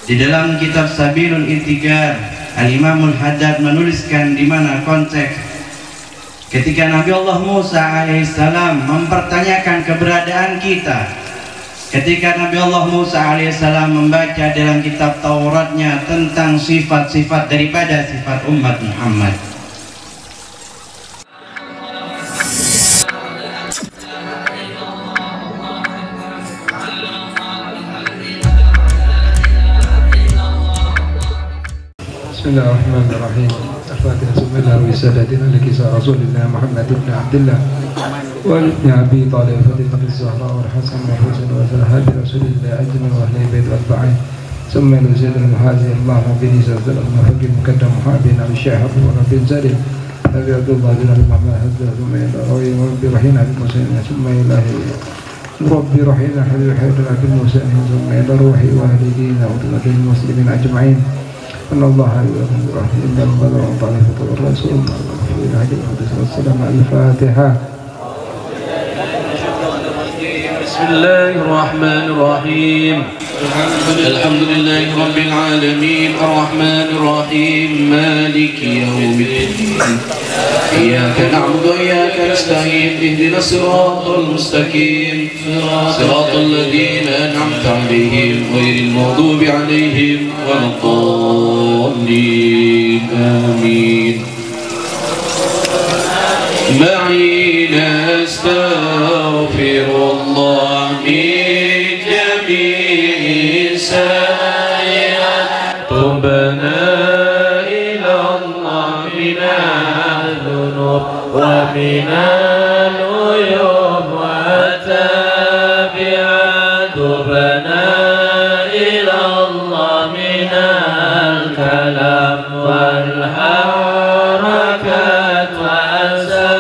Di dalam kitab Sabilul Intiqar, Al-Imamul Haddad menuliskan di mana konteks ketika Nabi Allah Musa alaihissalam mempertanyakan keberadaan kita, ketika Nabi Allah Musa alaihissalam membaca dalam kitab Tauratnya tentang sifat-sifat daripada sifat umat Muhammad. Bismillahirrahmanirrahim. Al-Fatihah. Bismillah wa sadatina likisa Rasulillah Muhammad ibn Abdullah wa ibn Abi Talib Fatimah az-Zahra wa al-Hasan wa al-Husain wa al-Hadi Rasulillah ajmal wa ahli bait al-Ba'in ثم نزيد المحازي اللهم بني سلسل المفقي المقدم محابين على الشيخ أبو بن زري أبي عبد الله بن أبي محمد ثم إلى روي وربي رحينا بالمسلمين ثم إلهي ربي رحينا حبيب حيدنا بالمسلمين ثم إلى روحي والدينا وطلة المسلمين أجمعين أن الله يؤمن برحمه إن البلغ طائفة الرسول في الهدي والسلام على الفاتحة. بسم الله الرحمن الرحيم. الحمد لله رب العالمين الرحمن الرحيم مالك يوم الدين إياك نعبد وإياك نستعين اهدنا الصراط المستقيم صراط الذين أنعمت عليهم غير المغضوب عليهم ولا الضالين آمين. معي نستغفر الله من جميع سيئات تبنا إلى الله من الذنوب ومن العيوب والتبعات تبنا إلى الله من الكلام والحركات والسكنات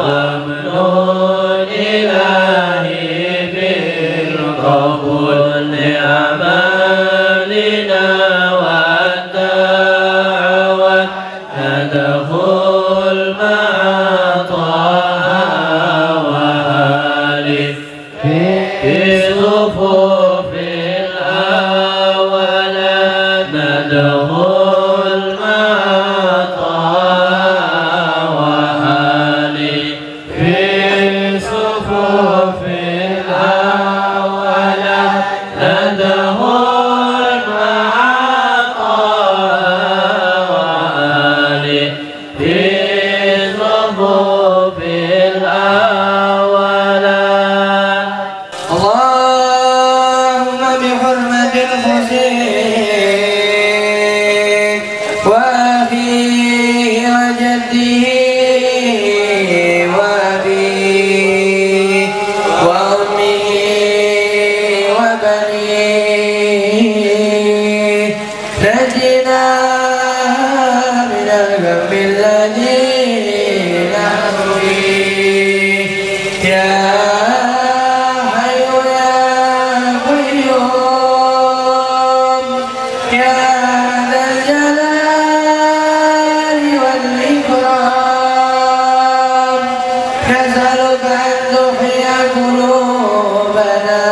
ومنون إلهي بالقبول لأعمالنا والدعوات ندخل مع طه وآله في صفوف الأولى ندخل مع طه وآله في صفوف الأولى ندخل مع طه وآله في صفوف الأولى. اللهم بحرمة الحسين وأخيه وجده وأبيه وأمه وبنيه نجنا من الغم الذي نحن فيه يا حي يا قيوم يا ذا الجلال والإكرام نسألك أن تحيي قلوبنا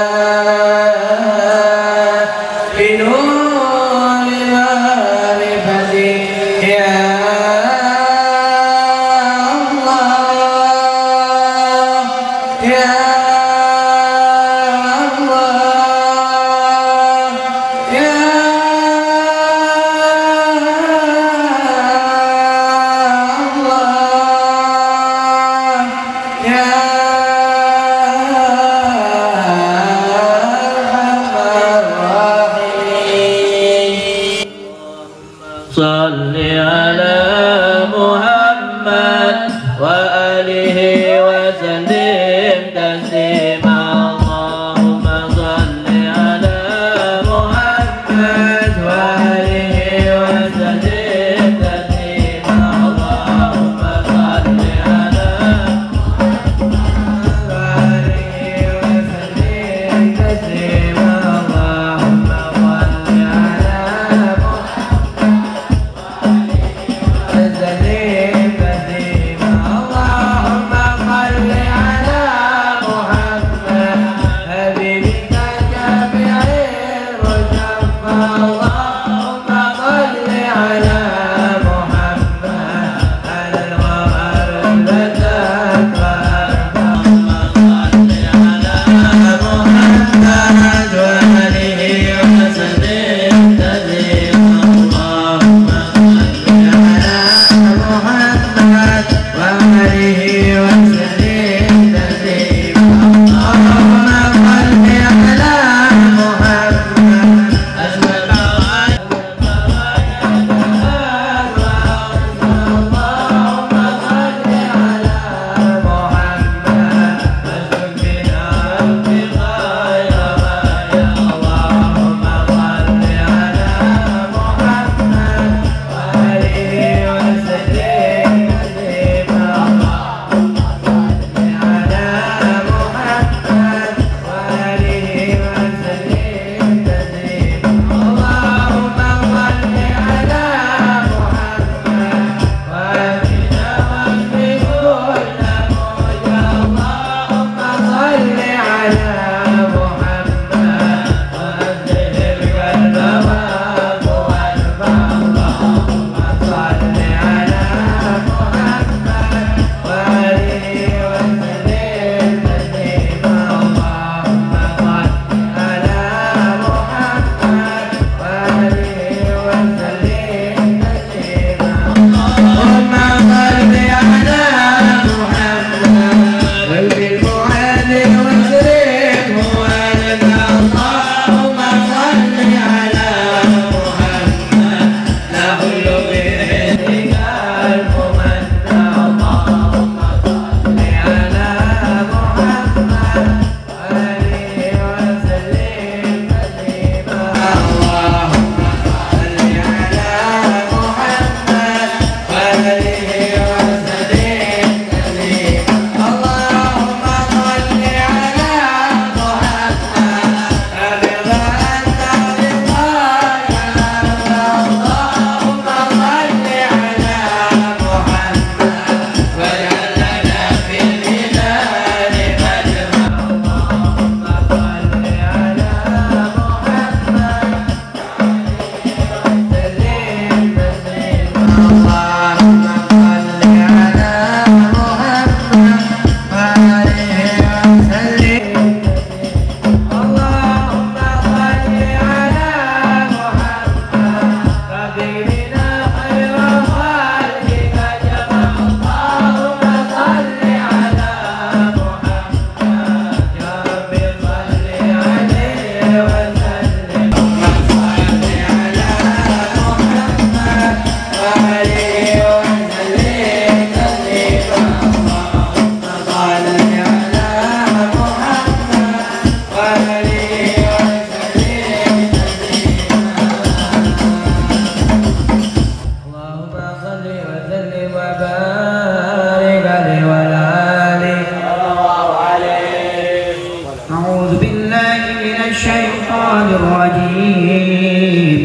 الرجيم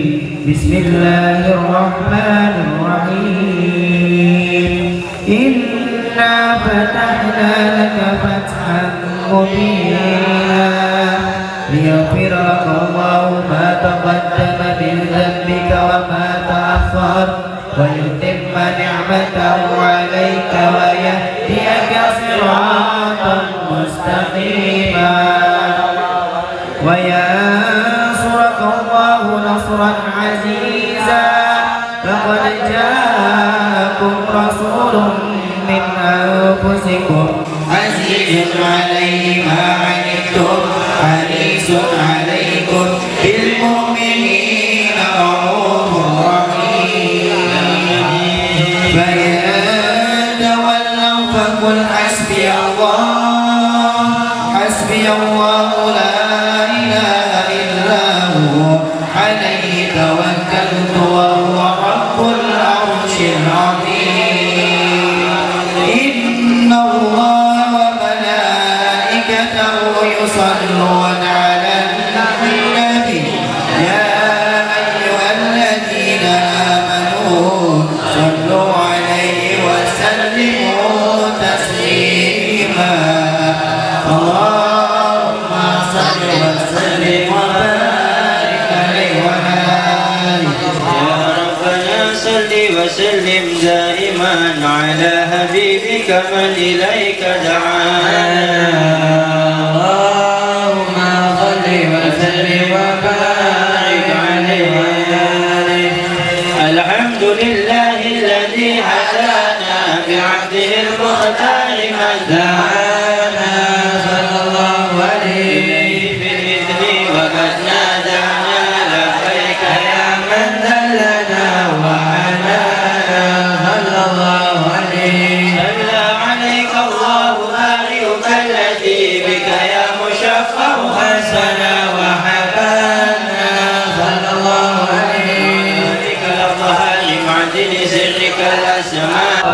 بسم الله الرحمن الرحيم إنا فتحنا لك فتحا مبينا ليغفر لك الله ما تقدم من ذنبك وما تأخر ويتم نعمته عليك ويهديك صراطا مستقيما وينصرك الله نصرا عزيزا فقد جاءكم رسول من أنفسكم عزيز عليه ما عنتم حريص عليكم بالمؤمنين رؤوف رحيم فإن تولوا فقل حسبي الله لا إله إلا هو عليه توكلت وهو رب العرش العظيم إن الله وملائكته يصلون على النبي يا أيها الذين آمنوا صلوا عليه وسلموا تسليما اللهم صل وسلم وبارك عليه وعلى آله يا ربنا صل وسلم دائما على حبيبك من إليك دعانا اللهم صل وسلم وبارك عليه وعلى آله الحمد لله الذي هدانا بعبده المختار من دعانا صلى الله عليه في الإذن وقد نادانا لبيك يا من دلنا وهدانا صلى الله عليه صلى عليك الله بارئك الذي بك يا مشفع حسنا وحبانا صلى الله عليه بك الله لمعدن سرك الأسماء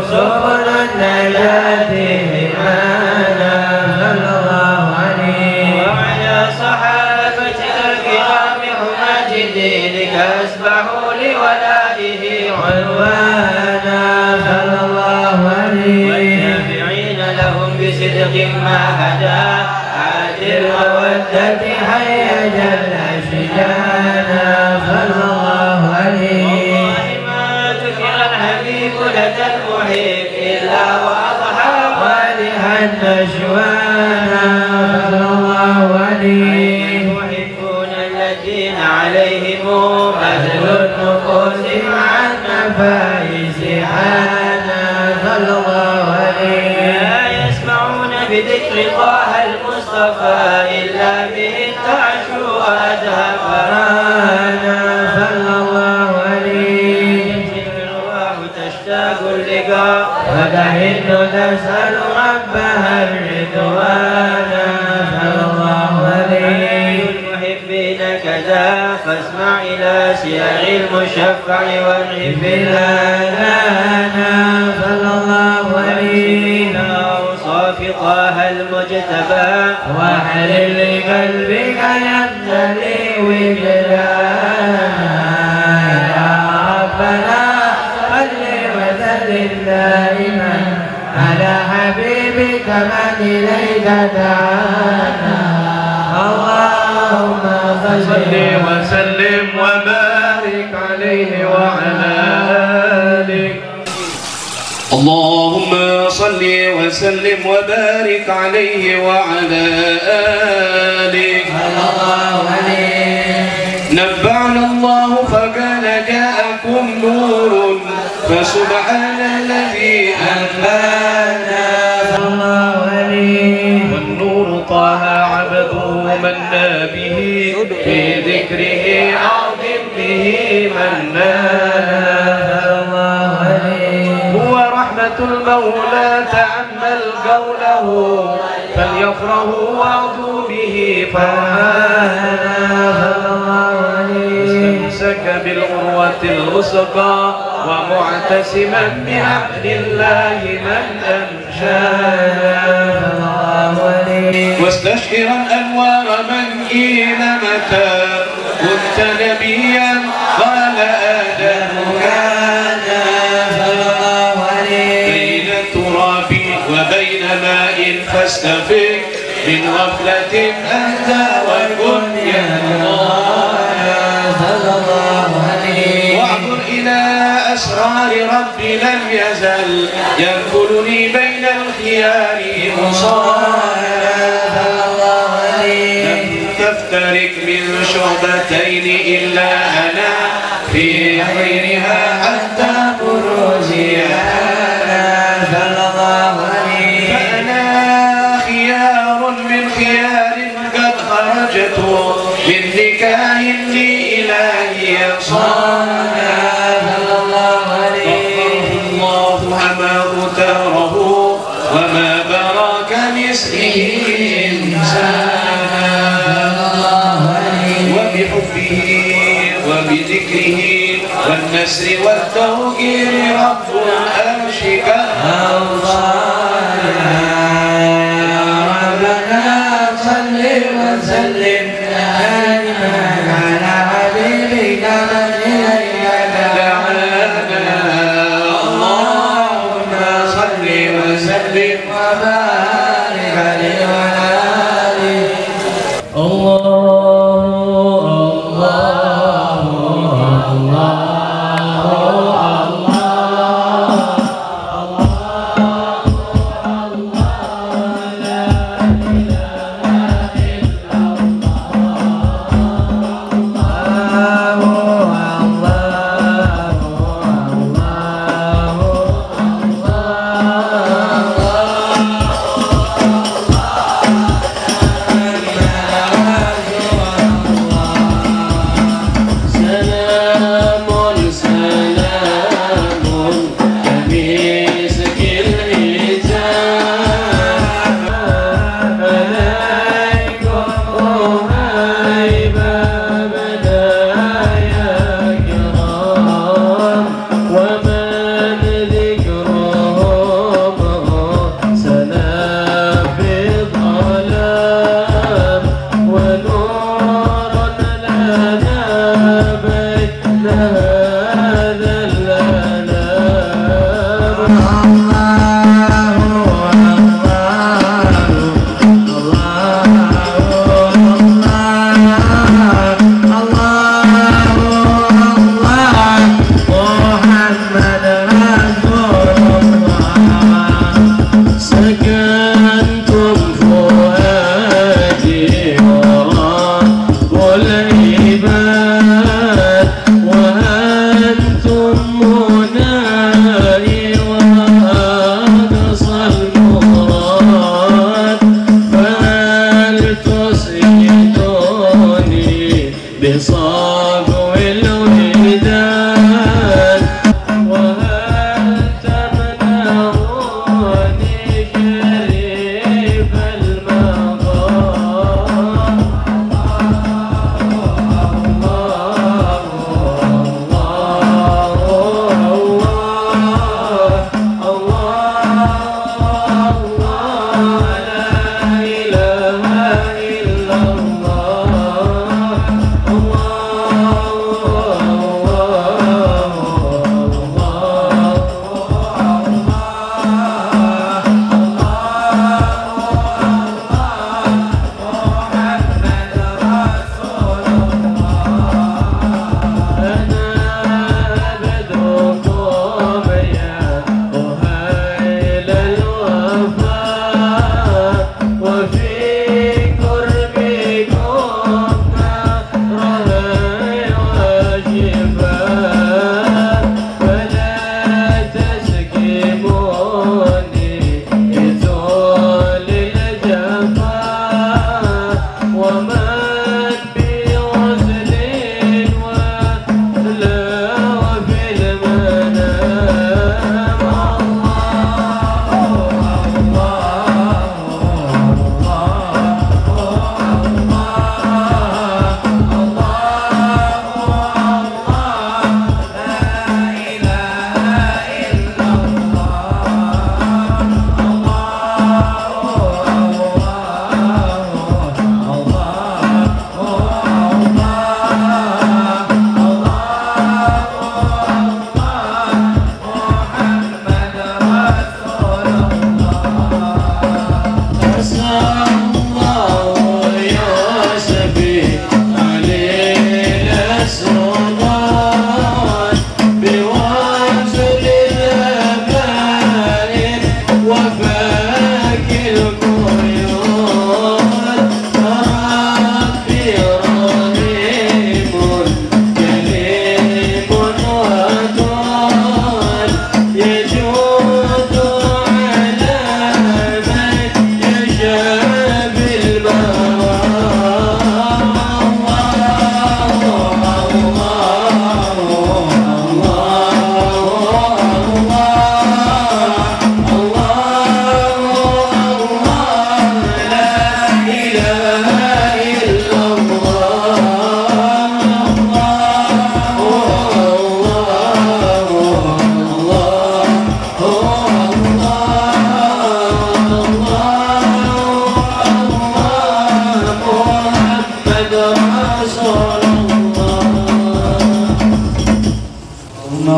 سبل النجاة إيمانا صلى الله عليه وعلى صحابتك الكرام حماة دينك أسبحوا لولائه عنوانا صلى الله عليه والتابعين لهم بصدق ما هدى عادل المودة هيج الأشجانا صلى الله عليه والله ما ذكر الحبيب لدى المحب إلا وأضحى والها النشوانا صلى الله عليه المحبون الذين عليهم أهل النفوس مع النفائس حانا صلى الله عليه لا يسمعون بذكر طه المصطفى إلا به انتعشوا وأذهبنا صلى الله عليه الروح تشتاق اللقاء وتهن تسأل ربها الرضوان صلى الله عليه المحبين كذا فاسمع إلى سير المشفع والحب بالآذان صلى الله عليه أوصاف طه المجتبى واحلل لقلبك يمتلئ وجدانا يا ربنا صل وسلم دائما على حبيبك من إليك دعانا اللهم صل وسلم وبارك عليه وعلى آله اللهم صل وسلم وبارك عليه وعلى آله صلى الله عليه نبعنا الله فقال جاءكم نور فسبحان الذي أنبانا صلى الله عليه والنور طه عبده منا به في ذكره عظم به منانا صلى الله عليه هو رحمة المولى تأمل قوله فليفرحوا وعظوا به فرحانا صلى الله عليه استمسك بالعروة الوثقى ومعتسما بحبل الله من أنشانا صلى الله عليه واستشعرا أنوار من إلى متى نبيا قال آدم كان بين التراب وبين ماء فاستفق من غفلة أنت وكن يا واعبر إلى أسرار ربي لم يزل ينقلني بين الخيار لم تفترق من شعبتين إلا أنا في غيرها حتى خروجي فأنا خيار من خيار قد خرجت من نكاه لإلهي صانا الله ما اختاره وما براك مثله إنسانا وبحبه وبذكره والنسر والتوكيل رب الأرش كالأوصانا ربنا صل وسلم دائما على حبيبك من إليك دعانا اللهم صل وسلم وبارك عليه وعلى آله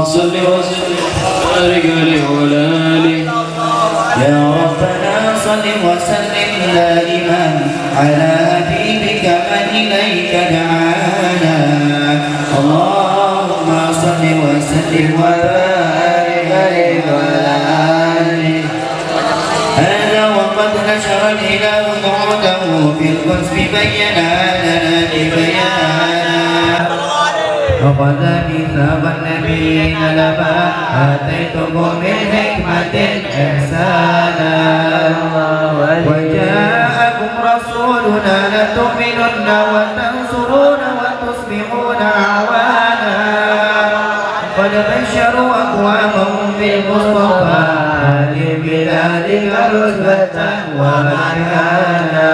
صل وسلم وبارك عليه وعلى آله. يا ربنا صل وسلم دائما على حبيبك من إليك دعانا. اللهم صل وسلم وبارك عليه وعلى آله. هذا وقد نشر الإله نعوته في القدس بينا لنا ببيانا. وقد ميثاق النبيين لما آتيتكم من حكمة إحسانا. وجاءكم رسولنا لتؤمنن وتنصرون وتصبحون أعوانا. قد بشروا أقوامهم بالمصطفى بذلك رتبة ومكانا.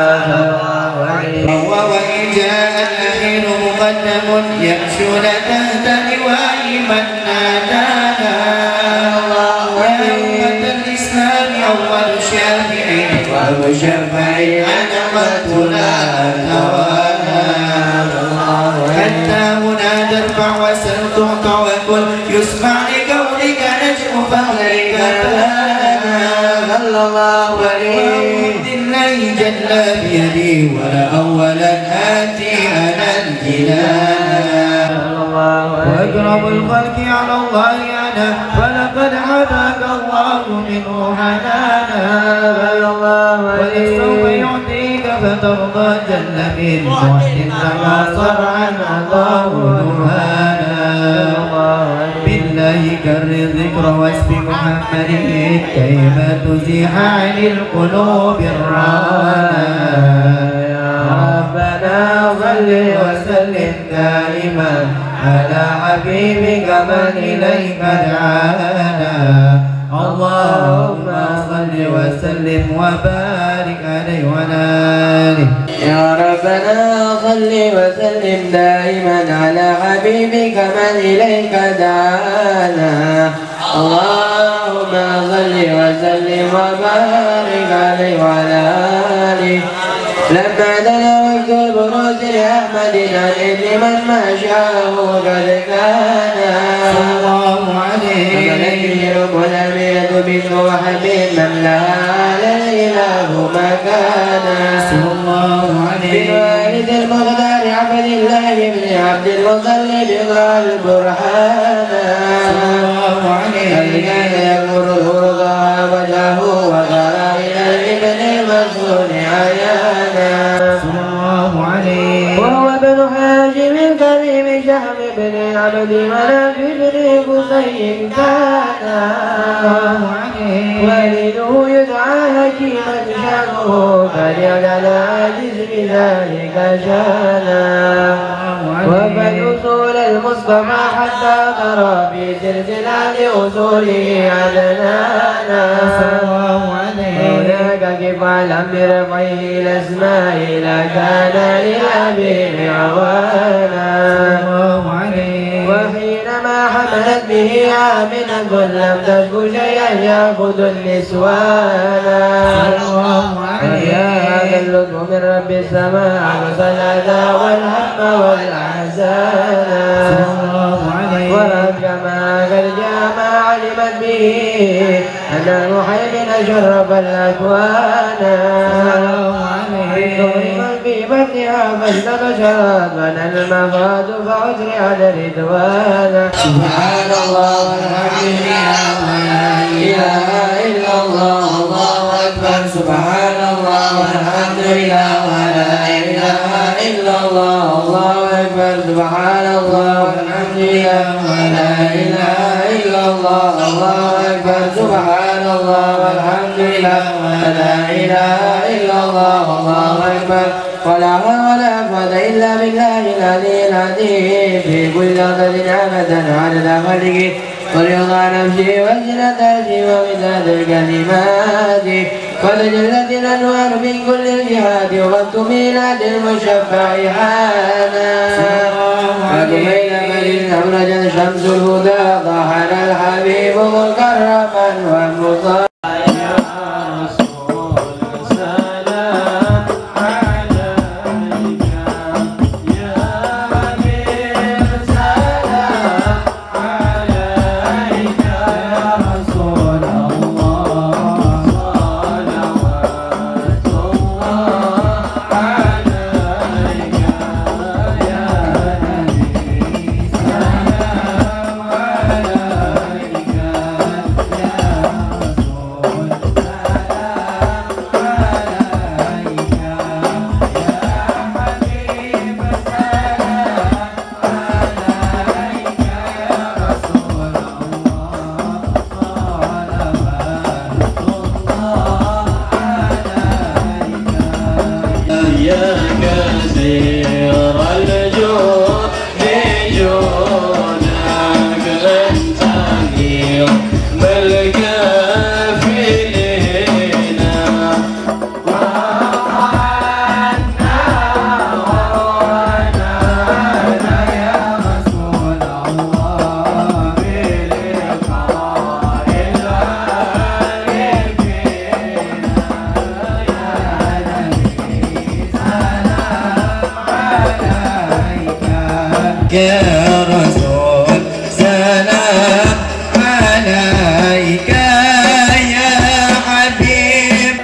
وإن جاء الأخير مقدم يمشون تحت لواء من نادانا. يا أمة الإسلام أول شافع ومشفع عنقتنا توانا. حتى هنا ترفع وسل تعطى وكل يسمع لقولك نجم فهلك بانا. صلى الله عليه الله جل بيدي ولا أولا آتي أنا الجنان. وأقرب الخلق على الله أنا فلقد عباك الله منه حنانا. ولسوف يعطيك فترضى جل من محد كما صرعا الله نهانا. بالله كرر ذكر واسم محمد كيما تزيح عن القلوب الرانا. يا ربنا صل وسلم دائما على حبيبك من إليك دعانا. اللهم صل وسلم وبارك عليه وعلى آله. يا ربنا صل وسلم دائما على حبيبك من إليك دعانا. اللهم صل وسلم وبارك عليه وعلى آله. لما دنا وقت البروز لأحمد عن من ما شاءه قد كان. صلى الله عليه رب الأمينة بنت وحب من لها على الإله مكانا. صلى الله عليه بالوالد المختار عبد الله بن عبد المطلب قال البرهانا. صلى الله عليه كان يقول الهرقى وجهه وقرا إلى الابن المسؤول عيانا. صلى الله عليه وهو ابن حاجم الكريم شهم بن عبد مناف بن قصي كان. والده يدعى حكيما شانه فليعلى عاجز بذلك شانا. وقد أصول المصطفى حتى ترى في سلسلة أصوله عدنانا. هناك كفالا برفعه الأسماء لكان لأبيه عوانا. وحينما حملت به آمنة لم تشك شيئا يأخذ النسوانا. وجاء اللطف من رب السماء عكس الأذى والهم والأحزان. ورجما قد جاء ما علمت به أن المحيمن شرف الأكوان. من في بطنها فاستبشرت بنى المفاد فأسرع رضوانا. سبحان الله والحمد لله ولا إله إلا الله الله أكبر. سبحان الله والحمد لله ولا إله إلا الله الله أكبر. سبحان الله والحمد لله ولا إله إلا الله الله أكبر. سبحان الله والحمد لله ولا إله إلا الله الله أكبر. ولا حول ولا قوة إلا بالله العلي العظيم. في كل لحظة أبدا عدد خلقه ورضا نفسي وزنة عرشي ومداد الكلمات. وتجلت الأنوار من كل الجهات وقد ميلاد المشفع حانا. وكميل مليل أبرج شمس الهدى ضحى الحبيب مكرما ومصطفى. يا رسول سلام عليك يا حبيب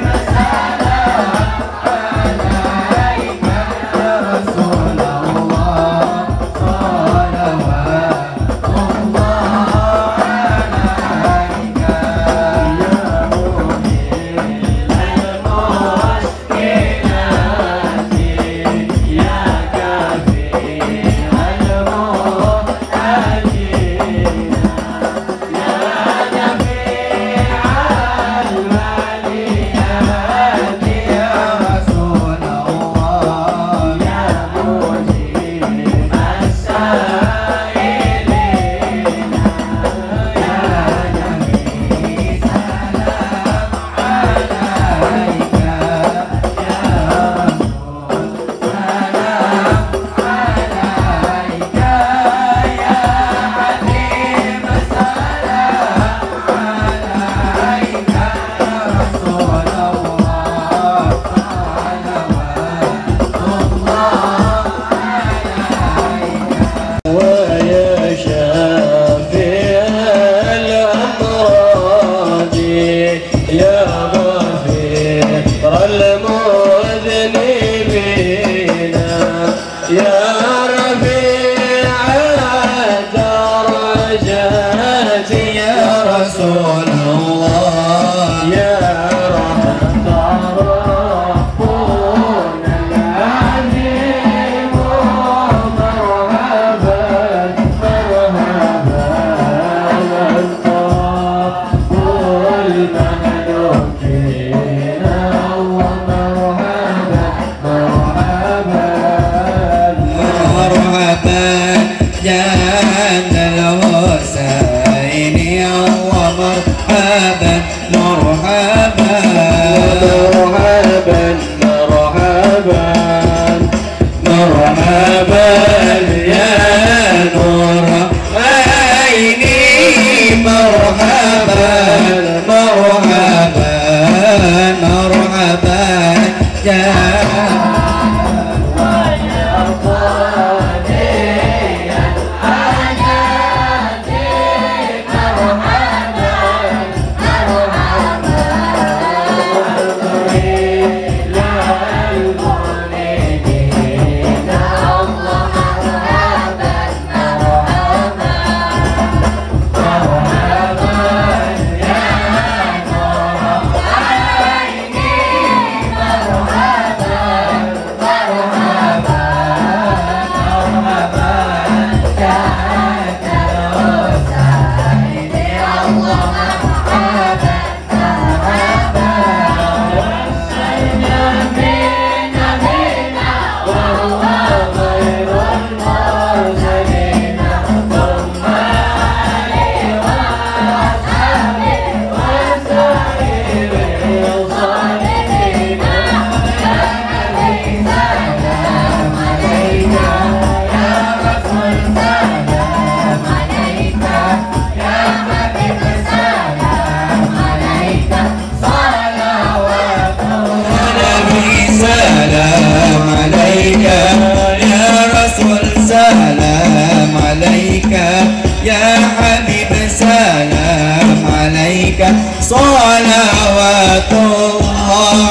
صلوات الله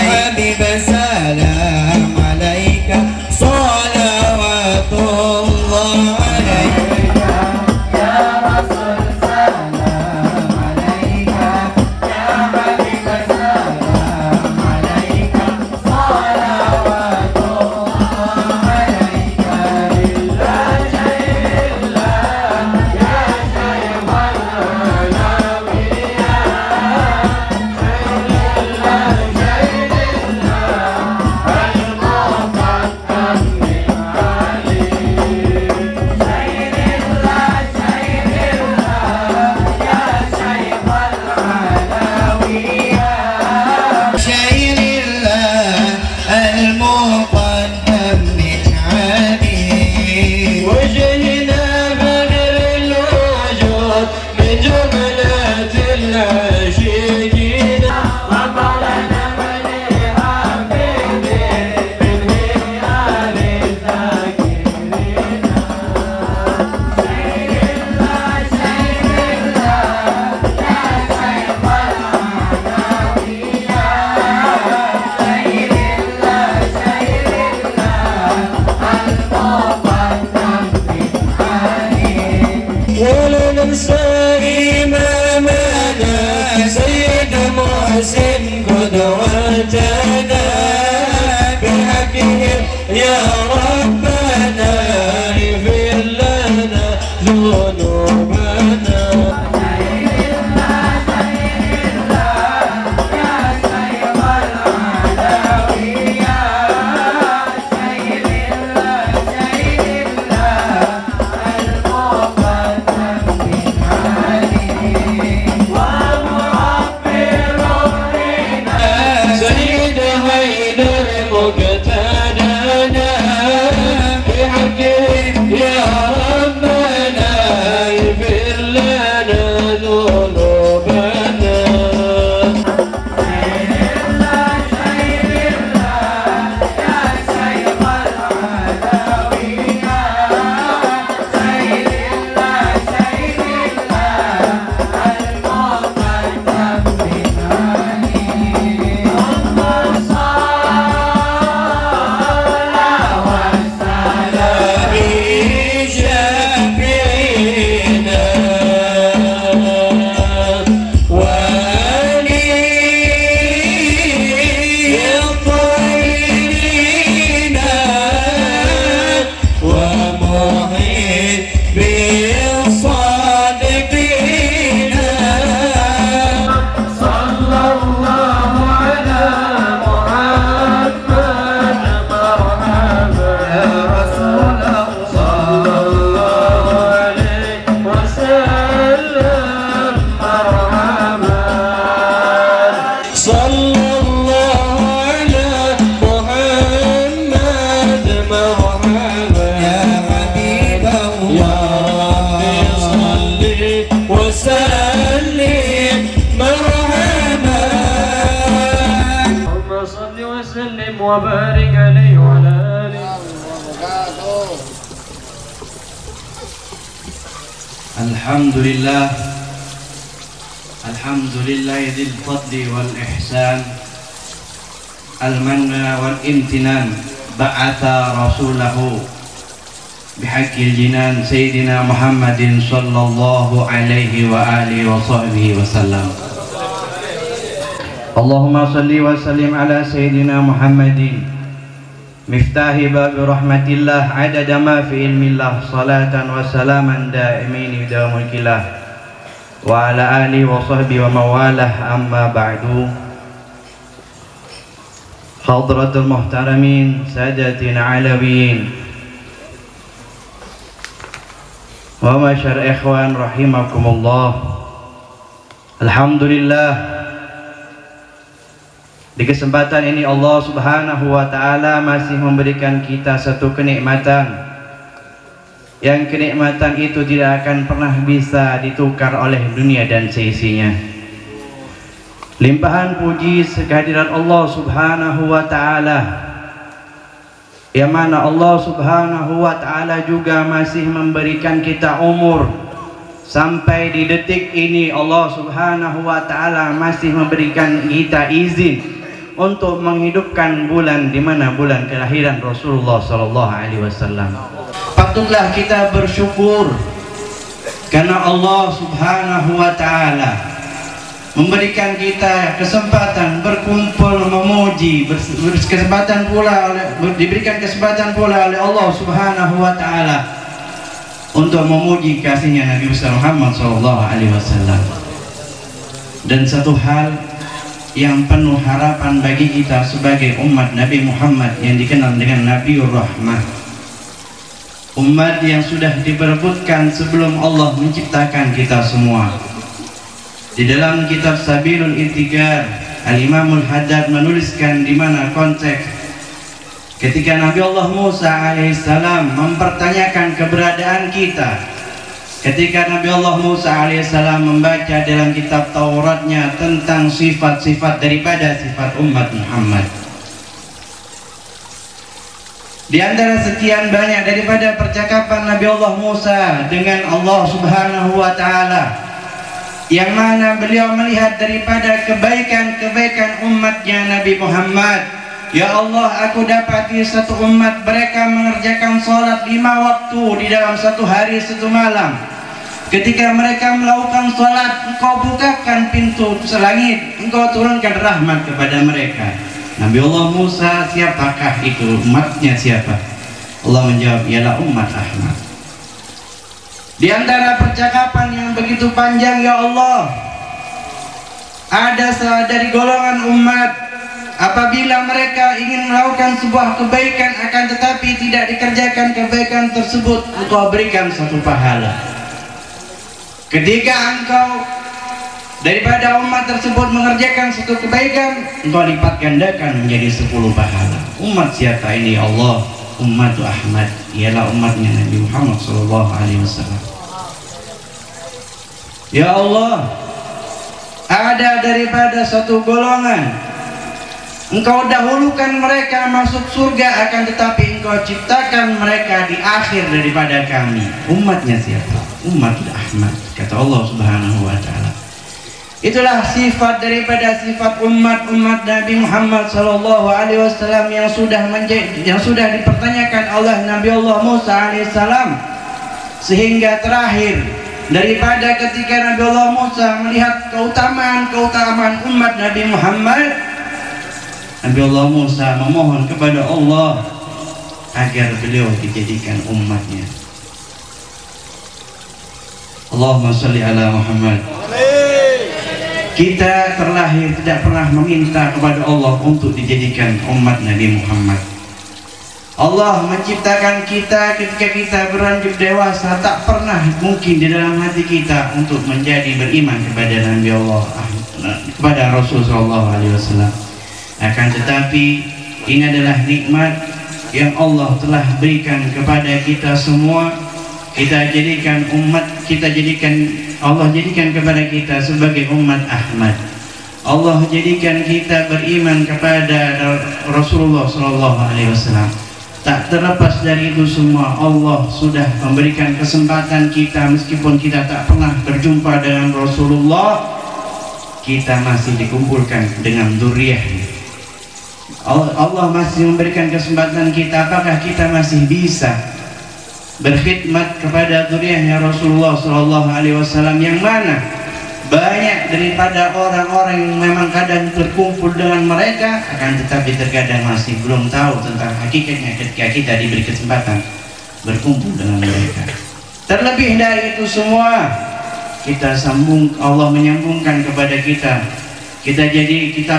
عليك سلام عليك صلوات الله عليك يا رسول سلام عليك يا حبيب سلام عليك صلوات الله عليك إلا شيء لا يا شيخ الأولياء بالصادقين صلى الله على محمد مرحبا يا رسول الله صلى الله عليه وسلم مرحبا صلى الله على محمد مرحبا يا حبيب الله يا ربي صل وسلم مرحبا اللهم صل وسلم وبارك عليه وعلى آله. Alhamdulillah, Alhamdulillah dzil fadli wal ihsan, al-manna wal imtinan, ba'atha rasulahu bihaqqil jinan sayyidina Muhammadin sallallahu alaihi wa alihi wa sahbihi wasallam. Allahumma salli wa sallim ala sayyidina Muhammadin miftahi babi rahmatillah adada ma fi ilmillah salatan wa salaman daimin bidawamul kilah wa ala alihi wa sahbihi wa mawalah amma ba'du. Hadratul muhtaramin sadatin alawiyin wa masyar ikhwan rahimakumullah. Alhamdulillah, di kesempatan ini Allah Subhanahu wa ta'ala masih memberikan kita satu kenikmatan, yang kenikmatan itu tidak akan pernah bisa ditukar oleh dunia dan seisinya. Limpahan puji kehadiran Allah Subhanahu wa ta'ala, yang mana Allah Subhanahu wa ta'ala juga masih memberikan kita umur. Sampai di detik ini Allah Subhanahu wa ta'ala masih memberikan kita izin untuk menghidupkan bulan di mana bulan kelahiran Rasulullah sallallahu alaihi wasallam. Patutlah kita bersyukur karena Allah Subhanahu wa taala memberikan kita kesempatan berkumpul memuji, diberikan kesempatan pula oleh Allah Subhanahu wa taala untuk memuji kasihnya Nabi Muhammad sallallahu alaihi wasallam. Dan satu hal yang penuh harapan bagi kita sebagai umat Nabi Muhammad yang dikenal dengan Nabiur Rahmah, umat yang sudah diperebutkan sebelum Allah menciptakan kita semua. Di dalam kitab Sabilul Intijar, Al-Imamul Haddad menuliskan di mana konteks ketika Nabi Allah Musa alaihissalam mempertanyakan keberadaan kita. Ketika Nabi Allah Musa alaihissalam membaca dalam kitab Tauratnya tentang sifat-sifat daripada sifat umat Muhammad, di antara sekian banyak daripada percakapan Nabi Allah Musa dengan Allah Subhanahu wa ta'ala, yang mana beliau melihat daripada kebaikan-kebaikan umatnya Nabi Muhammad. Ya Allah, aku dapati satu umat mereka mengerjakan sholat 5 waktu di dalam satu hari 1 malam. Ketika mereka melakukan sholat, engkau bukakan pintu selangit, engkau turunkan rahmat kepada mereka. Nabi Allah Musa, siapakah itu? Umatnya siapa? Allah menjawab, ialah umat Ahmad. Di antara percakapan yang begitu panjang, ya Allah, ada dari golongan umat apabila mereka ingin melakukan sebuah kebaikan akan tetapi tidak dikerjakan kebaikan tersebut, engkau berikan satu pahala. Ketika engkau daripada umat tersebut mengerjakan satu kebaikan, engkau lipat gandakan menjadi 10 pahala. Umat siapa ini? Allah, umat Ahmad, ialah umatnya Nabi Muhammad SAW. Ya Allah, ada daripada satu golongan, engkau dahulukan mereka masuk surga, akan tetapi engkau ciptakan mereka di akhir daripada kami. Umatnya siapa? Umat Ahmad, kata Allah Subhanahu wa ta'ala. Itulah sifat daripada sifat umat Nabi Muhammad sallallahu alaihi wasallam yang sudah dipertanyakan oleh Nabi Allah Musa alaihi salam, sehingga terakhir daripada ketika Nabi Allah Musa melihat keutamaan umat Nabi Muhammad, Nabi Allah Musa memohon kepada Allah agar beliau dijadikan umatnya. Allahumma sholli ala Muhammad. Kita terlahir tidak pernah meminta kepada Allah untuk dijadikan umat Nabi Muhammad. Allah menciptakan kita ketika kita beranjak dewasa, tak pernah mungkin di dalam hati kita untuk menjadi beriman kepada Nabi Allah, kepada Rasul sallallahu alaihi wasallam. Akan tetapi ini adalah nikmat yang Allah telah berikan kepada kita semua. Kita jadikan Allah jadikan kepada kita sebagai umat Ahmad. Allah jadikan kita beriman kepada Rasulullah sallallahu alaihi wasallam. Tak terlepas dari itu semua, Allah sudah memberikan kesempatan kita, meskipun kita tak pernah berjumpa dengan Rasulullah, kita masih dikumpulkan dengan dzurriyyahnya. Allah masih memberikan kesempatan kita. Apakah kita masih bisa berkhidmat kepada dzurriyyahnya Rasulullah sallallahu alaihi wasallam, yang mana banyak daripada orang-orang yang memang kadang berkumpul dengan mereka, akan tetapi terkadang masih belum tahu tentang hakikatnya ketika kita diberi kesempatan berkumpul dengan mereka. Terlebih dari itu semua, Allah menyambungkan kepada kita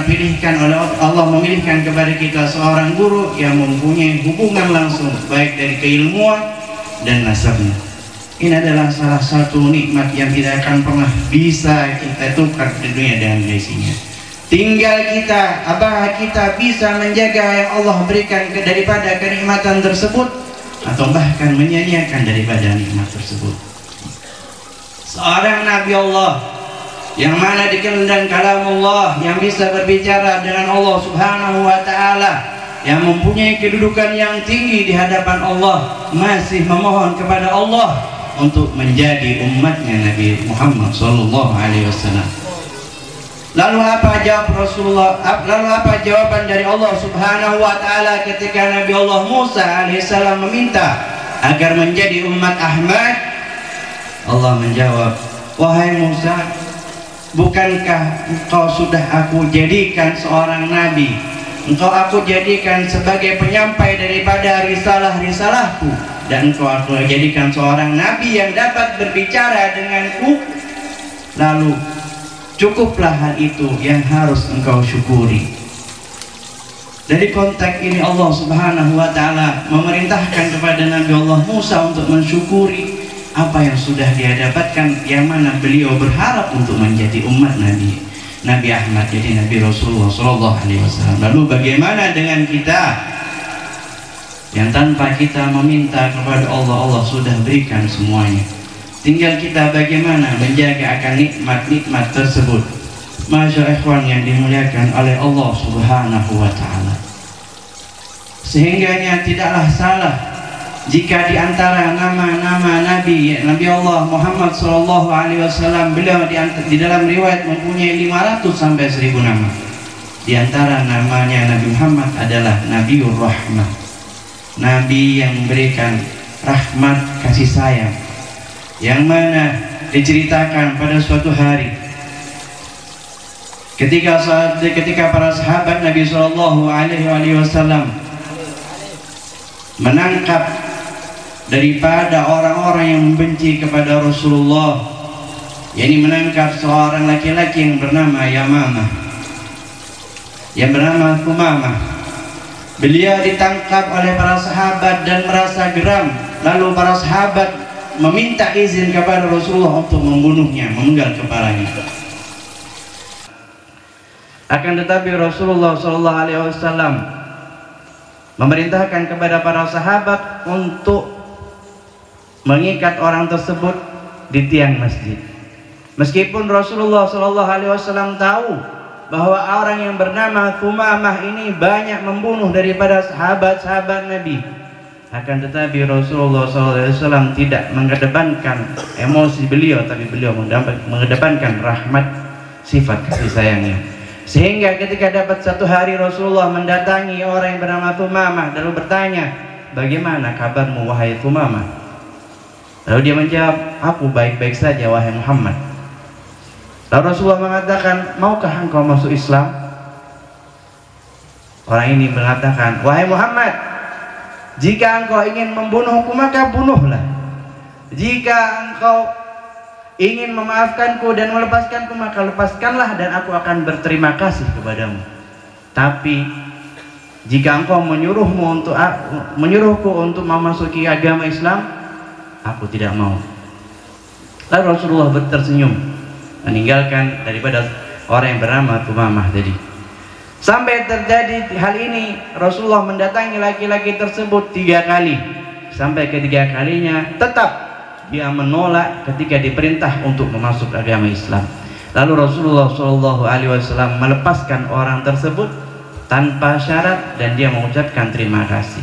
pilihkan oleh Allah, memilihkan kepada kita seorang guru yang mempunyai hubungan langsung baik dari keilmuan dan nasabnya. Ini adalah salah satu nikmat yang tidak akan pernah bisa kita tukar di dunia dan isinya. Tinggal kita, apakah kita bisa menjaga yang Allah berikan daripada kenikmatan tersebut, atau bahkan menyanyiakan daripada nikmat tersebut. Seorang Nabi Allah yang mana dikehendaki kalamullah, yang bisa berbicara dengan Allah Subhanahu wa taala, yang mempunyai kedudukan yang tinggi di hadapan Allah, masih memohon kepada Allah untuk menjadi umatnya Nabi Muhammad sallallahu alaihi wasallam. Lalu apa jawab Rasulullah? Lalu apa jawaban dari Allah Subhanahu wa taala ketika Nabi Allah Musa alaihissalam meminta agar menjadi umat Ahmad? Allah menjawab, wahai Musa, bukankah engkau sudah aku jadikan seorang nabi? Engkau aku jadikan sebagai penyampai daripada risalah-risalahku, dan engkau aku jadikan seorang nabi yang dapat berbicara denganku. Lalu cukuplah hal itu yang harus engkau syukuri. Dari konteks ini Allah Subhanahu wa taala memerintahkan kepada Nabi Allah Musa untuk mensyukuri apa yang sudah dia dapatkan, yang mana beliau berharap untuk menjadi umat Nabi Ahmad, jadi Nabi Rasulullah sallallahu alaihi wasallam. Lalu bagaimana dengan kita yang tanpa kita meminta kepada Allah, Allah sudah berikan semuanya. Tinggal kita bagaimana menjaga akan nikmat-nikmat tersebut. Masyaallah ikhwan yang dimuliakan oleh Allah Subhanahu wa taala. Sehingganya tidaklah salah jika di antara nama-nama Nabi Allah Muhammad sallallahu alaihi wasallam, beliau di dalam riwayat mempunyai 500 sampai 1000 nama. Di antara namanya Nabi Muhammad adalah Nabiur Rahmah, Nabi yang memberikan rahmat kasih sayang, yang mana diceritakan pada suatu hari ketika para sahabat Nabi sallallahu alaihi wasallam menangkap daripada orang-orang yang membenci kepada Rasulullah, yakni menangkap seorang laki-laki yang bernama Yamamah, yang bernama Thumamah. Beliau ditangkap oleh para sahabat dan merasa geram. Lalu para sahabat meminta izin kepada Rasulullah untuk membunuhnya, memenggal kepalanya. Akan tetapi Rasulullah SAW memerintahkan kepada para sahabat untuk mengikat orang tersebut di tiang masjid. Meskipun Rasulullah SAW tahu bahwa orang yang bernama Thumamah ini banyak membunuh daripada sahabat-sahabat Nabi, akan tetapi Rasulullah SAW tidak mengedepankan emosi beliau, tapi beliau mengedepankan rahmat, sifat kasih sayangnya. Sehingga ketika dapat satu hari Rasulullah mendatangi orang yang bernama Thumamah, lalu bertanya, bagaimana kabarmu wahai Thumamah? Lalu dia menjawab, aku baik-baik saja wahai Muhammad. Lalu Rasulullah mengatakan, maukah engkau masuk Islam? Orang ini mengatakan, wahai Muhammad, jika engkau ingin membunuhku maka bunuhlah. Jika engkau ingin memaafkanku dan melepaskanku, maka lepaskanlah dan aku akan berterima kasih kepadamu. Tapi jika engkau menyuruhku untuk memasuki agama Islam, aku tidak mau. Lalu Rasulullah tersenyum, meninggalkan daripada orang yang bernama Thumamah tadi. Sampai terjadi hal ini, Rasulullah mendatangi laki-laki tersebut 3 kali. Sampai ketiga kalinya tetap dia menolak ketika diperintah untuk memasuk agama Islam. Lalu Rasulullah SAW melepaskan orang tersebut tanpa syarat dan dia mengucapkan terima kasih.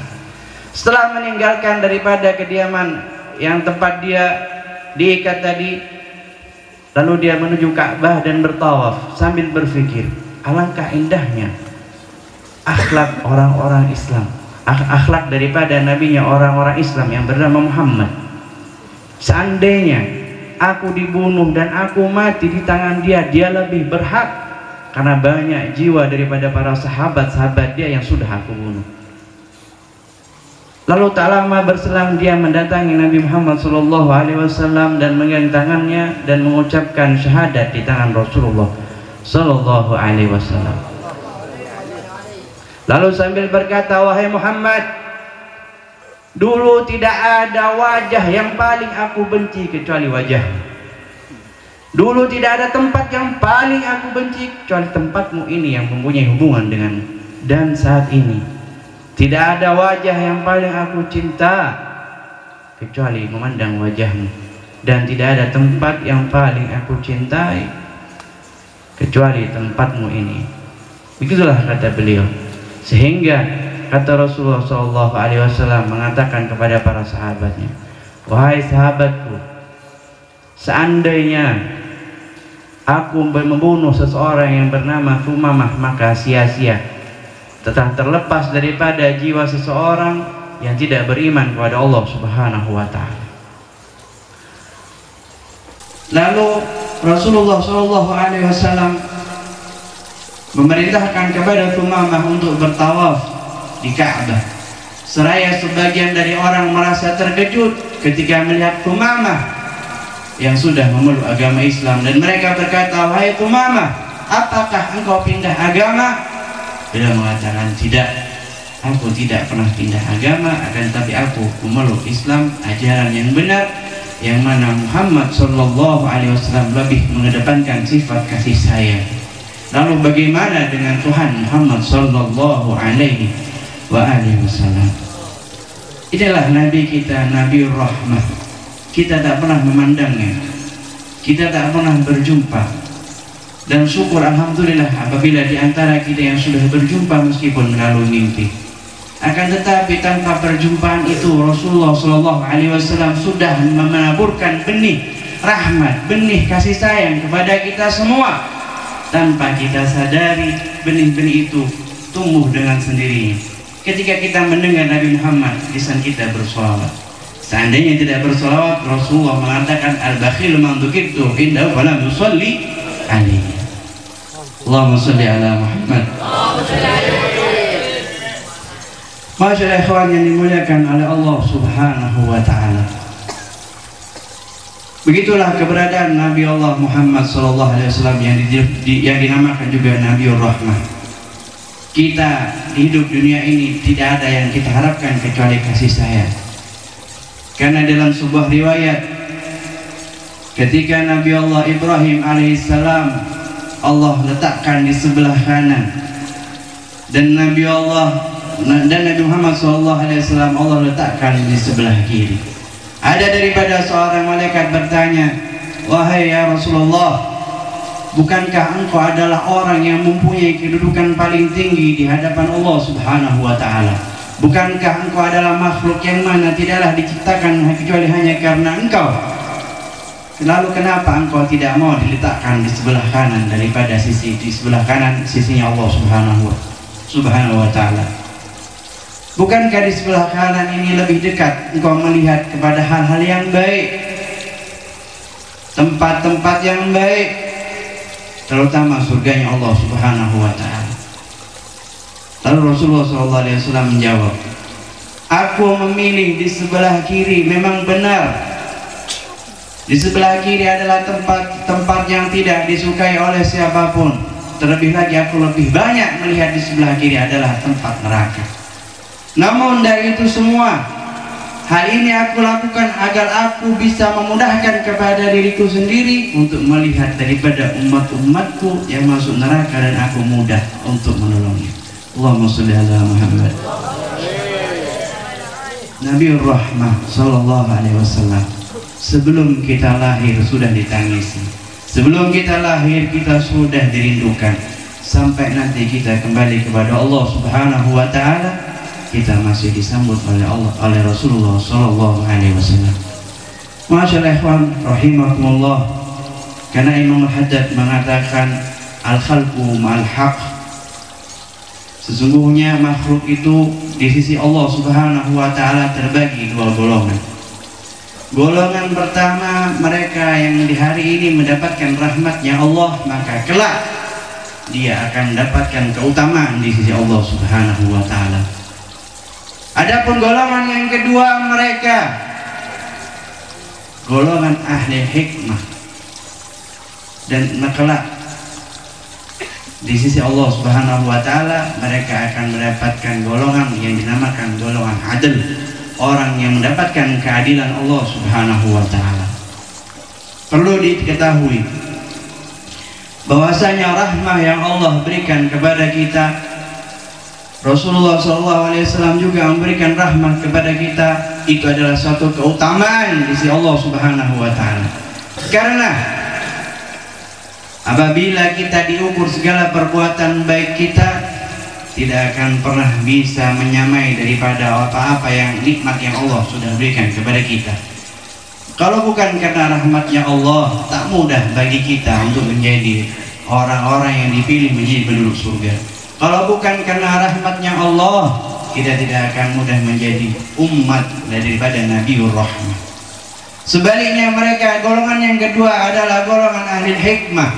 Setelah meninggalkan daripada kediaman yang tempat dia diikat tadi, lalu dia menuju Ka'bah dan bertawaf sambil berpikir, alangkah indahnya akhlak orang-orang Islam, akhlak daripada nabinya orang-orang Islam yang bernama Muhammad. Seandainya aku dibunuh dan aku mati di tangan dia, dia lebih berhak, karena banyak jiwa daripada para sahabat-sahabat dia yang sudah aku bunuh. Lalu tak lama berselang dia mendatangi Nabi Muhammad SAW dan memegang tangannya dan mengucapkan syahadat di tangan Rasulullah SAW. Lalu sambil berkata, wahai Muhammad, dulu tidak ada wajah yang paling aku benci kecuali wajahmu. Dulu tidak ada tempat yang paling aku benci kecuali tempatmu ini yang mempunyai hubungan denganmu. Dan saat ini tidak ada wajah yang paling aku cinta kecuali memandang wajahmu. Dan tidak ada tempat yang paling aku cintai kecuali tempatmu ini. Begitulah kata beliau. Sehingga kata Rasulullah SAW mengatakan kepada para sahabatnya, wahai sahabatku, seandainya aku membunuh seseorang yang bernama Thumamah, maka sia-sia, telah terlepas daripada jiwa seseorang yang tidak beriman kepada Allah Subhanahu wa ta'ala. Lalu Rasulullah SAW memerintahkan kepada Thumamah untuk bertawaf di Ka'bah. Seraya sebagian dari orang merasa terkejut ketika melihat Thumamah yang sudah memeluk agama Islam, dan mereka berkata, wahai Thumamah, apakah engkau pindah agama? Beliau mengatakan, tidak, aku tidak pernah pindah agama, akan tetapi aku memeluk Islam, ajaran yang benar, yang mana Muhammad SAW lebih mengedepankan sifat kasih sayang. Lalu bagaimana dengan Tuhan Muhammad SAW? Inilah Nabi kita, Nabi Rahmah. Kita tak pernah memandangnya, kita tak pernah berjumpa. Dan syukur alhamdulillah apabila di antara kita yang sudah berjumpa meskipun melalui mimpi. Akan tetapi tanpa perjumpaan itu Rasulullah SAW sudah menaburkan benih rahmat, benih kasih sayang kepada kita semua. Tanpa kita sadari, benih-benih itu tumbuh dengan sendirinya. Ketika kita mendengar Nabi Muhammad, lisan kita bersolawat. Seandainya tidak bersolawat, Rasulullah mengatakan, al-bakhil man dzukirtu indahu falam yusalli alaihi. Allahumma sholli ala Muhammad. Masyaallah ikhwan yang dimuliakan oleh Allah Subhanahu wa ta'ala. Begitulah keberadaan Nabi Allah Muhammad SAW yang dinamakan juga Nabiur Rahmah. Kita di hidup dunia ini tidak ada yang kita harapkan kecuali kasih sayang. Karena dalam sebuah riwayat, ketika Nabi Allah Ibrahim alaihissalam Allah letakkan di sebelah kanan, dan Nabi Muhammad SAW Allah letakkan di sebelah kiri. Ada daripada seorang malaikat bertanya, wahai ya Rasulullah, bukankah engkau adalah orang yang mempunyai kedudukan paling tinggi di hadapan Allah Subhanahu wa ta'ala? Bukankah engkau adalah makhluk yang mana tidaklah diciptakan kecuali hanya karena engkau? Lalu kenapa engkau tidak mau diletakkan di sebelah kanan daripada di sebelah kanan sisinya Allah Subhanahu wa ta'ala? Bukankah di sebelah kanan ini lebih dekat engkau melihat kepada hal-hal yang baik, tempat-tempat yang baik, terutama surganya Allah Subhanahu wa ta'ala? Lalu Rasulullah SAW menjawab, aku memilih di sebelah kiri memang benar, Di sebelah kiri adalah tempat yang tidak disukai oleh siapapun. Terlebih lagi aku lebih banyak melihat di sebelah kiri adalah tempat neraka. Namun dari itu semua, hal ini aku lakukan agar aku bisa memudahkan kepada diriku sendiri untuk melihat daripada umat-umatku yang masuk neraka, dan aku mudah untuk menolongnya. Allahumma sholli ala Muhammad. Nabiur Rahmah sallallahu alaihi wasallam, sebelum kita lahir sudah ditangisi, sebelum kita lahir kita sudah dirindukan, sampai nanti kita kembali kepada Allah Subhanahu wa taala kita masih disambut oleh Allah, oleh Rasulullah sallallahu alaihi wasallam. Masyaallah ikhwan rahimakumullah, karena Imam Al-Haddad mengatakan al-khalqu ma'al haqq, sesungguhnya makhluk itu di sisi Allah Subhanahu wa taala terbagi dua golongan. Golongan pertama, mereka yang di hari ini mendapatkan rahmatnya Allah, maka kelak dia akan mendapatkan keutamaan di sisi Allah Subhanahu wa taala. Adapun golongan yang kedua, mereka golongan ahli hikmah, dan kelak di sisi Allah Subhanahu wa taala mereka akan mendapatkan golongan yang dinamakan golongan adil, orang yang mendapatkan keadilan Allah Subhanahu wa taala. Perlu diketahui bahwasanya rahmah yang Allah berikan kepada kita, Rasulullah SAW juga memberikan rahmat kepada kita, itu adalah suatu keutamaan di sisi Allah Subhanahu wa taala. Karena apabila kita diukur segala perbuatan baik kita, tidak akan pernah bisa menyamai daripada apa-apa yang nikmat yang Allah sudah berikan kepada kita. Kalau bukan karena rahmatnya Allah, tak mudah bagi kita untuk menjadi orang-orang yang dipilih menjadi penduduk surga. Kalau bukan karena rahmatnya Allah, kita tidak akan mudah menjadi umat daripada Nabiur Rahmah. Sebaliknya, mereka golongan yang kedua adalah golongan ahli hikmah,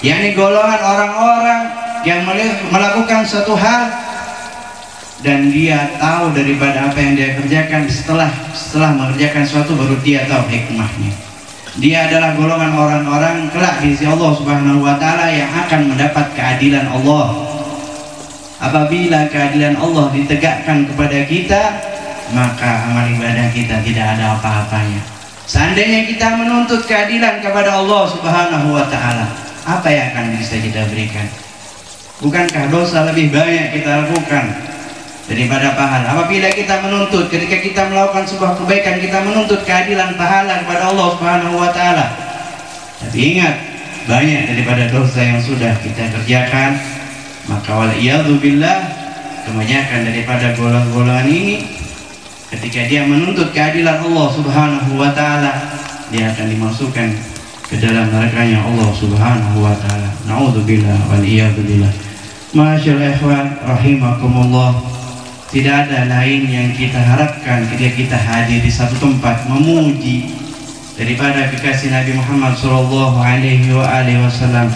yakni golongan orang-orang yang melakukan suatu hal dan dia tahu daripada apa yang dia kerjakan, setelah mengerjakan suatu baru dia tahu hikmahnya. Dia adalah golongan orang-orang kelak di sisi Allah Subhanahu wa taala yang akan mendapat keadilan Allah. Apabila keadilan Allah ditegakkan kepada kita, maka amal ibadah kita tidak ada apa-apanya. Seandainya kita menuntut keadilan kepada Allah Subhanahu wa taala, apa yang akan bisa kita berikan? Bukankah dosa lebih banyak kita lakukan daripada pahala? Apabila kita menuntut, ketika kita melakukan sebuah kebaikan, kita menuntut keadilan pahala kepada Allah Subhanahu wa taala. Tapi ingat, banyak daripada dosa yang sudah kita kerjakan, maka waliyadzubillah, kebanyakan daripada golongan ini ketika dia menuntut keadilan Allah Subhanahu wa taala, dia akan dimasukkan ke dalam nerakanya Allah Subhanahu wa taala. Nauzubillah wal iyadzubillah. Masyaallah ikhwan rahimakumullah, tidak ada lain yang kita harapkan ketika kita hadir di satu tempat memuji daripada kekasih Nabi Muhammad sallallahu alaihi wasallam.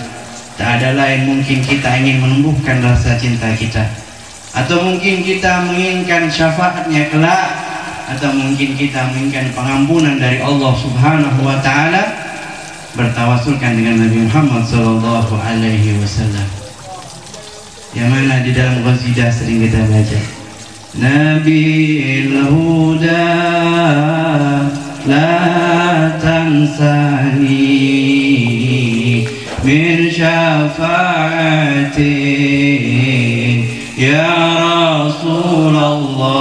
Tak ada lain, mungkin kita ingin menumbuhkan rasa cinta kita, atau mungkin kita menginginkan syafaatnya kelak, atau mungkin kita menginginkan pengampunan dari Allah Subhanahu wa taala, bertawasulkan dengan Nabi Muhammad sallallahu alaihi wasallam. Yang mana di dalam qasidah sering kita baca, Nabil Huda la tansani min syafa'ati ya Rasulullah.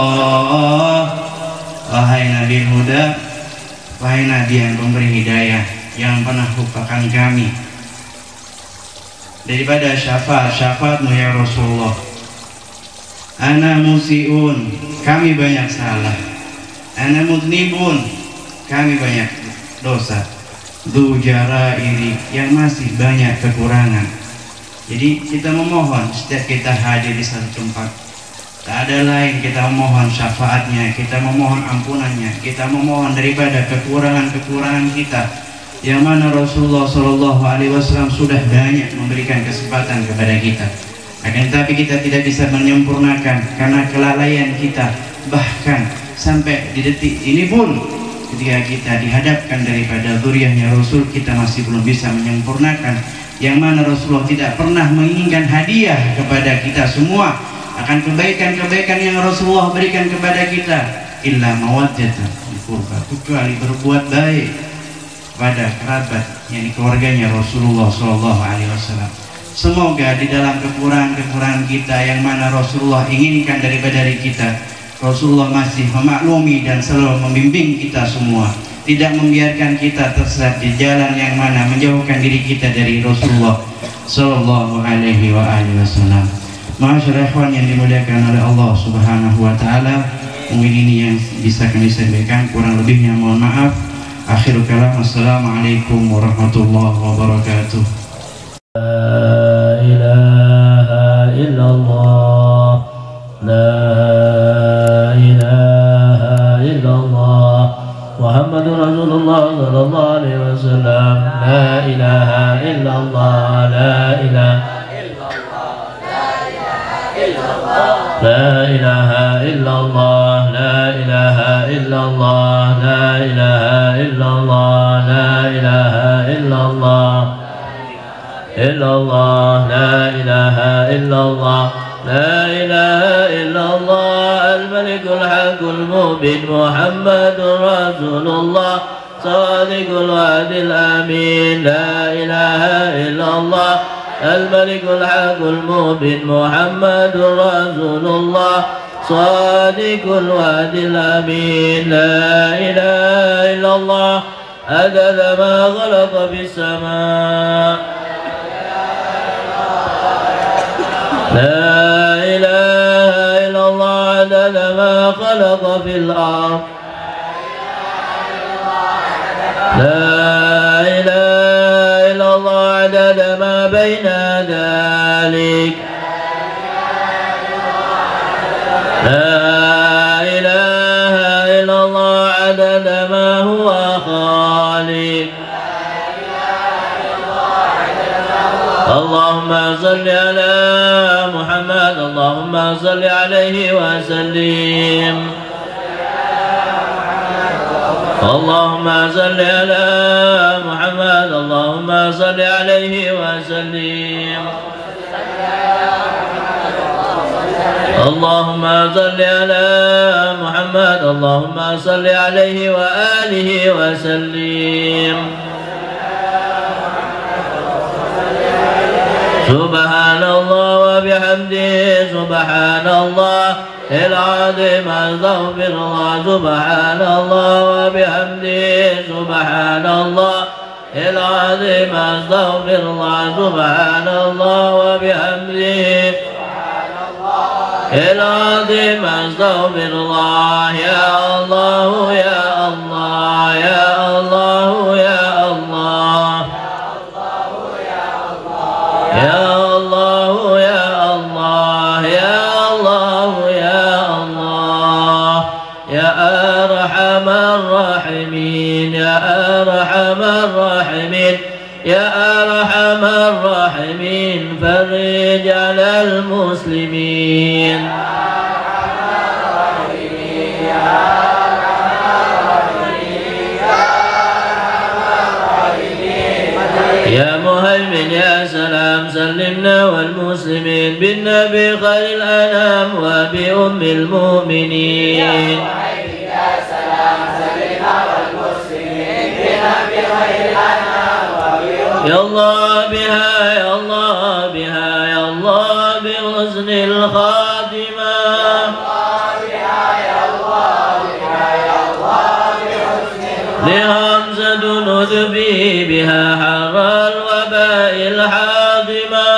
Wahai Nabi Huda, wahai Nabi yang memberi hidayah, yang pernah lupakan kami daripada syafaat-syafaatmu ya Rasulullah. Ana musiun, kami banyak salah. Ana mudnibun, kami banyak dosa. Dzu jarairi, yang masih banyak kekurangan. Jadi kita memohon setiap kita hadir di satu tempat, tak ada lain kita memohon syafaatnya, kita memohon ampunannya, kita memohon daripada kekurangan-kekurangan kita, yang mana Rasulullah SAW sudah banyak memberikan kesempatan kepada kita. Akan tetapi kita tidak bisa menyempurnakan karena kelalaian kita. Bahkan sampai di detik ini pun ketika kita dihadapkan daripada zuriyahnya Rasul, kita masih belum bisa menyempurnakan, yang mana Rasulullah tidak pernah menginginkan hadiah kepada kita semua akan kebaikan-kebaikan yang Rasulullah berikan kepada kita, illa mawaddatan fil qurba, kecuali berbuat baik pada kerabat, yakni keluarganya Rasulullah SAW. Semoga di dalam kekurangan-kekurangan kita yang mana Rasulullah inginkan daripada diri kita, Rasulullah masih memaklumi dan selalu membimbing kita semua, tidak membiarkan kita tersesat di jalan yang mana menjauhkan diri kita dari Rasulullah Sallallahu Alaihi Wasallam. Ma'asyiral ikhwan yang dimuliakan oleh Allah Subhanahu Wa Taala, mungkin ini yang bisa kami sampaikan, kurang lebihnya mohon maaf. Akhirul kalam, assalamualaikum warahmatullahi wabarakatuh. La ilaha illallah, la ilaha illallah, Muhammadur Rasulullah sallallahu alaihi wasallam. La ilaha illallah, la ilaha لا إله إلا الله، لا إله إلا الله، لا إله إلا الله، لا إله إلا الله، إلا الله، لا إله إلا الله، لا إله إلا الله، الملك الحق المبين محمد رسول الله صادق الوعد الأمين. لا إله إلا الله، الملك الحق المبين محمد رسول الله صادق الوعد الأمين. لا إله إلا الله، عدد ما خلق في السماء. لا إله إلا الله، عدد ما خلق في الأرض. لا إله إلا الله، عدد ما بين ذلك. لا إله إلا الله، عدد ما هو خالق. اللهم صل على محمد، اللهم صل عليه وسلم. اللهم صل على محمد، اللهم صل عليه وسلم. اللهم صل على محمد، اللهم صل عليه وآله وسلم. سبحان الله وبحمده، سبحان الله العظيم، أستغفر الله. سبحان الله وبحمده، سبحان الله العظيم، أستغفر الله. سبحان الله وبحمده العظيم، أستغفر الله. يا الله يا الله يا الله يا الله يا الله يا الله يا الله يا الله يا أرحم الراحمين يا أرحم الراحمين يا أرحم الراحمين، فرج على المسلمين. يا مهيمن يا سلام، سلمنا والمسلمين بالنبي خير الأنام وبأم المؤمنين. يا سلام، سلمنا والمسلمين بالنبي خير الأنام وبأم. يا الله بها يا الله بها يا الله بحسن الخاتمة. لهمزة نذبي بها حر الوباء الحاضمة.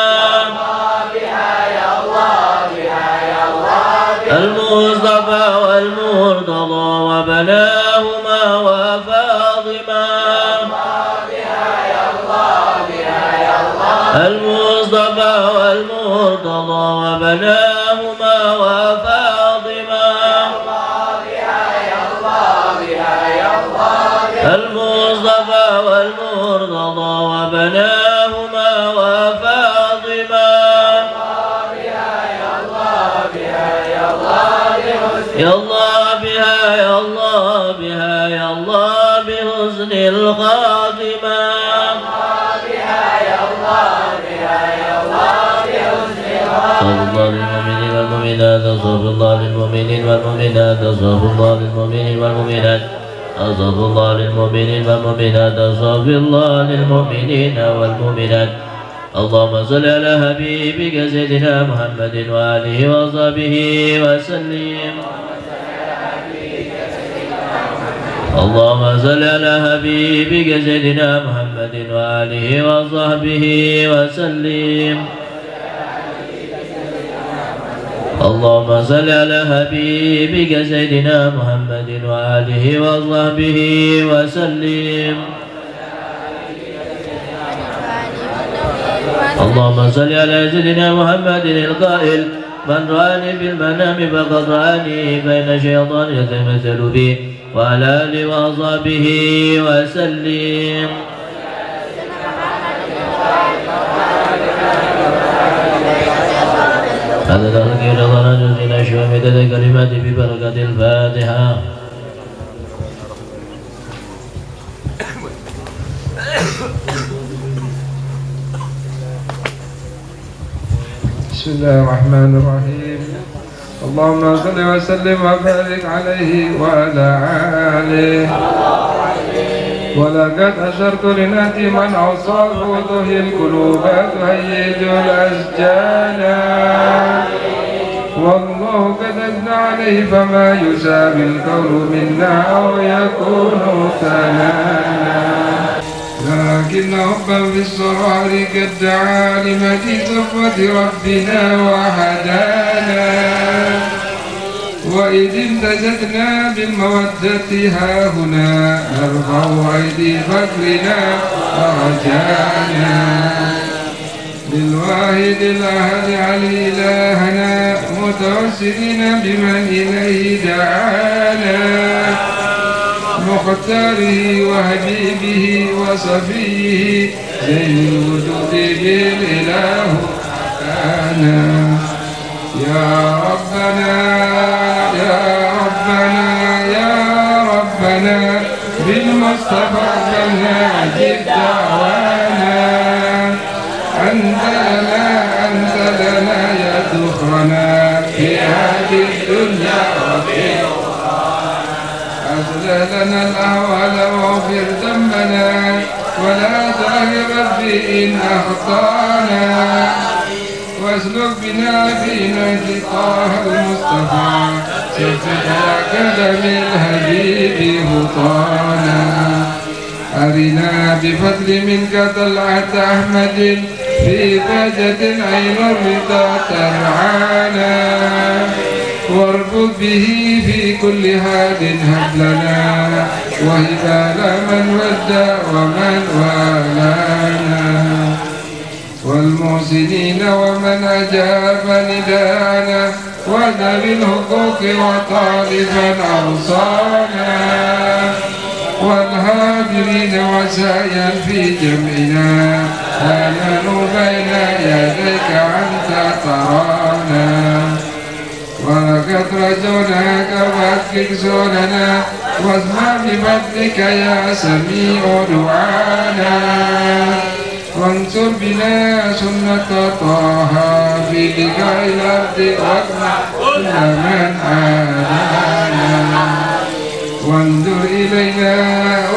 المصطفى والمرتضى وبناهما وفاطمة. المصطفى والمرتضى وبناهما وفاطمة. المصطفى والمرتضى وبناهما وفاطمة. يا الله بها يا الله بها يا الله العظيمة بها يا الله بها يا الله بحسنها صلى الله للمؤمنين والمؤمنات صلى الله للمؤمنين والمؤمنات صلى الله للمؤمنين والمؤمنات أصف الله للمؤمنين والمؤمنات أصف الله للمؤمنين والمؤمنات اللهم صل على حبيبك سيدنا محمد وآله وصحبه وسلم اللهم صل على حبيبك سيدنا محمد وآله وصحبه وسلم اللهم صل على حبيبك سيدنا محمد وآله وصحبه وسلم اللهم صل على سيدنا محمد القائل من رآني في المنام فقد رآني فإن الشيطان يتمثل بي وعلى آله وصحبه وسلم هذا تذكير رجل من أشهد كلمات ببركة الفاتحة بسم الله الرحمن الرحيم اللهم صل وسلم وبارك عليه وعلى آله ولقد أشرت لنأتي من أوصافه تحيي القلوب تهيج الأشجان والله قد أثنى عليه فما يساوي القول منا أو يكون ثنانا لكن حبا في الصغار قد دعا لمجيء صفوة ربنا وهدانا وإذ امتزجنا بالمودة هاهنا نرفع أيدي فكرنا ورجانا للواحد الأحد علي إلهنا متوسلين بمن إليه دعانا مختاره وحبيبه وصفيه زين الوجود بالإله أنا يا ربنا يا ربنا يا ربنا بالمصطفى فلنعجب دعوانا أنت لنا يا ذخرنا في هذه الدنيا وفي أصلح لنا الأهوال واغفر ذنبنا ولا تغفر إن أخطأنا واسلك بنا في نهج طه المصطفى سفك قدم الحبيب هطانا أرنا بفضل منك طلعة أحمد في بهجة عين الرضا ترعانا واربط به في كل هاد هب لنا وهبال من ودى ومن والانا والمحسنين ومن أجاب نداءنا وذوي الحقوق وطالبا أوصانا والهاجرين وسعيا في جمعنا آمنوا بين يديك أنت ترانا ولقد رجوناك فاكك سولنا واسمع بفضلك يا سميع دعانا وانصر بنا سنة طه في لقاء الأرض واقنع كل من عادانا وانظر إلينا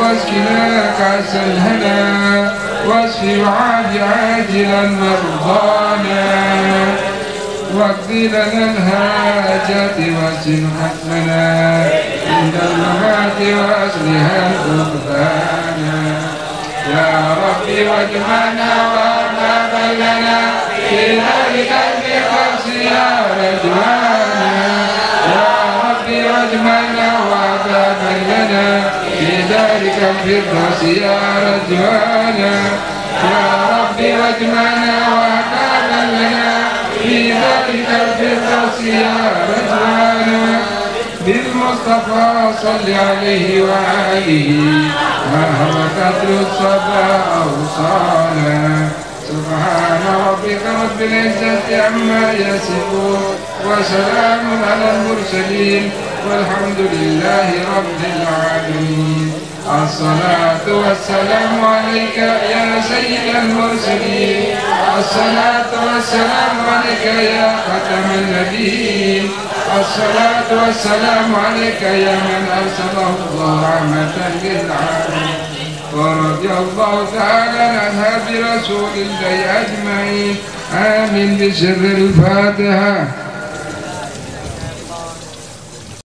واسقنا كأس الهنا واشف وعاف عاجلا مرضانا واقضي لنا الحاجات واسن حتمنا عند الممات واصلح الفقدانا يا ربي واجمعنا وارنا بيننا في ذلك الفردوس يا رضوانا يا ربي واجمعنا وارنا بيننا في ذلك الفردوس يا رضوانا يا ربي واجمعنا وارنا بيننا في ذلك الفردوس يا رضوانا بالمصطفى صل عليه وآله ما هو قدر الصبا أوصانا سبحان ربك رب العزة عما يصفون وسلام على المرسلين والحمد لله رب العالمين الصلاة والسلام عليك يا سيد المرسلين الصلاة والسلام عليك يا ختم النبيين الصلاة والسلام عليك يا من أرسله الله رحمة للعالمين ورضي الله تعالى عن أصحاب رسول الله أجمعين آمين بسر الفاتحة.